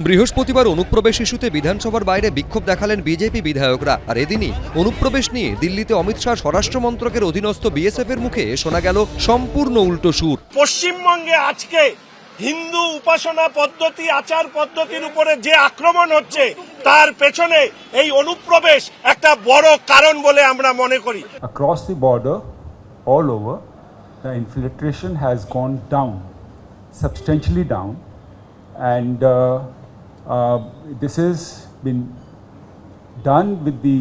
বৃহস্পতিবার অনুপ্রবেশ ইস্যুতে বিধানসভার বাইরে বিক্ষোভ দেখালেন বিজেপি বিধায়করা। আর এদিনই অনুপ্রবেশ নিয়ে দিল্লিতে অমিত শাহ স্বরাষ্ট্র মন্ত্রকের অধীনস্থ বিএসএফ এর মুখে শোনা গেল সম্পূর্ণ উল্টো সুর। পশ্চিমবঙ্গে আজকে হিন্দু উপাসনা পদ্ধতি, আচার পদ্ধতির উপরে যে আক্রমণ হচ্ছে তার পেছনে এই অনুপ্রবেশ একটা বড় কারণ বলে আমরা মনে করি। Across the border, all over, the infiltration has gone down, substantially down, and this has been done with the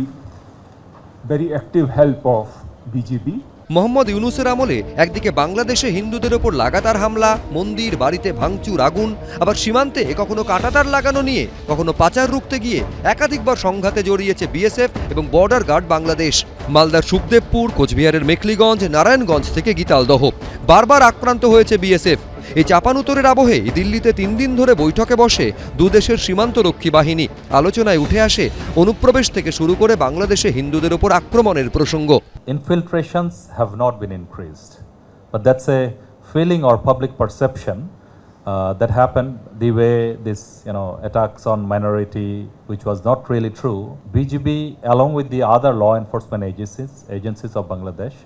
very active help of BJP. Mohammad ইউনূসের আমলে একদিকে বাংলাদেশে হিন্দুদের ওপর লাগাতার হামলা, মন্দির বাড়িতে ভাঙচুর, আগুন, আবার সীমান্তে কখনো কাঁটাতার লাগানো নিয়ে কখনো পাচার রুখতে গিয়ে একাধিকবার সংঘাতে জড়িয়েছে বিএসএফ এবং বর্ডার গার্ড বাংলাদেশ। মালদার সুখদেবপুর, কোচবিহারের মেখলিগঞ্জ, নারায়ণগঞ্জ থেকে গীতালদহ বারবার আক্রান্ত হয়েছে বিএসএফ। এই চাপানুতরের আবহে দিল্লিতে 3 দিন ধরে বৈঠকে বসে দুদেশের সীমান্তরক্ষী বাহিনী। আলোচনায় উঠে আসে অনুপ্রবেশ থেকে শুরু করে বাংলাদেশে হিন্দুদের ওপর আক্রমণের প্রসঙ্গ। Infiltrations have not been increased, but that's a feeling or public perception that happened the way this attacks on minority, which was not really true. BGB along with the other law enforcement agencies of Bangladesh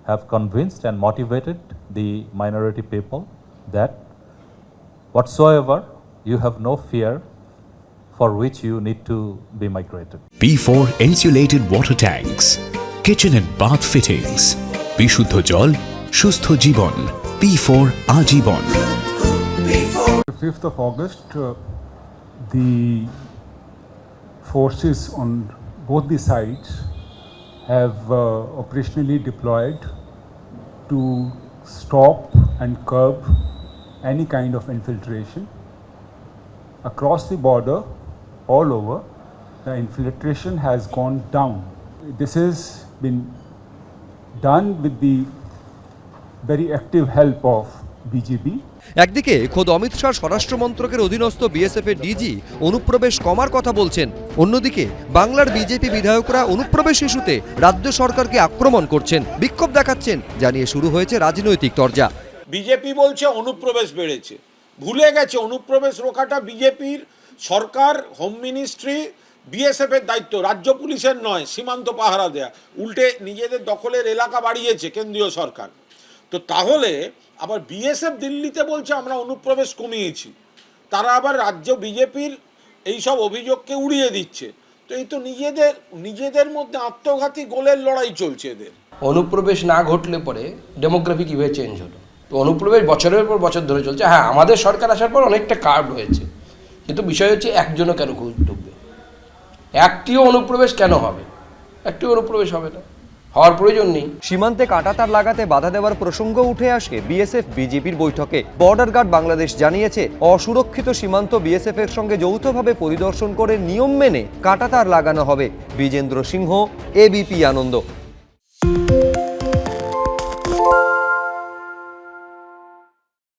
have convinced and motivated the minority people that whatsoever you have no fear for which you need to be migrated. P4 insulated water tanks, kitchen and bath fittings, বিশুদ্ধ জল, সুস্থ জীবন, P4 আজীবন। 5th of August, the forces on both the sides have operationally deployed to stop and curb any kind of infiltration. Across the border, all over, the infiltration has gone down. This has been done with the very active help of BJP. একদিকে খোদ অমিত শাহ স্বরাষ্ট্র মন্ত্রকের অধীনস্থ BSF এর DG অনুপ্রবেশ কমার কথা বলছেন, অন্যদিকে বাংলার বিজেপি বিধায়করা অনুপ্রবেশ ইস্যুতে রাজ্য সরকারকে আক্রমণ করছেন, বিক্ষোভ দেখাচ্ছেন, জানিয়ে শুরু হয়েছে রাজনৈতিক তরজা। বিজেপি বলছে অনুপ্রবেশ বেড়েছে, ভুলে গেছে অনুপ্রবেশ রোখাটা বিজেপির সরকার, হোম মিনিস্ট্রি, বিএসএফ এর দায়িত্ব, রাজ্য পুলিশের নয়। সীমান্ত পাহারা দেয়া, উল্টে নিজেদের দখলের এলাকা বাড়িয়েছে কেন্দ্রীয় সরকার। তো তাহলে আবার বিএসএফ দিল্লিতে বলছে আমরা অনুপ্রবেশ কমিয়েছি, তারা আবার রাজ্য বিজেপির এইসব অভিযোগকে উড়িয়ে দিচ্ছে। তো এই তো নিজেদের মধ্যে আত্মঘাতী গোলের লড়াই চলছে এদের। অনুপ্রবেশ না ঘটলে পরে ডেমোগ্রাফি কীভাবে চেঞ্জ হলো? তো অনুপ্রবেশ বছরের পর বছর ধরে চলছে। হ্যাঁ, আমাদের সরকার আসার পর অনেকটা কার্ভ হয়েছে, কিন্তু বিষয় হচ্ছে একজনও কেন ঢুকবে? একটিও অনুপ্রবেশ কেন হবে? একটিও অনুপ্রবেশ হবে না, হওয়ার প্রয়োজন নেই। সীমান্তে কাঁটাতার লাগাতে বাধা দেওয়ার প্রসঙ্গ উঠে আসে বিএসএফ বিজেপির বৈঠকে। বর্ডার গার্ড বাংলাদেশ জানিয়েছে অসুরক্ষিত সীমান্ত বিএসএফ এর সঙ্গে যৌথভাবে পরিদর্শন করে নিয়ম মেনে কাঁটাতার লাগানো হবে। বিজেন্দ্র সিংহ, এবিপি আনন্দ।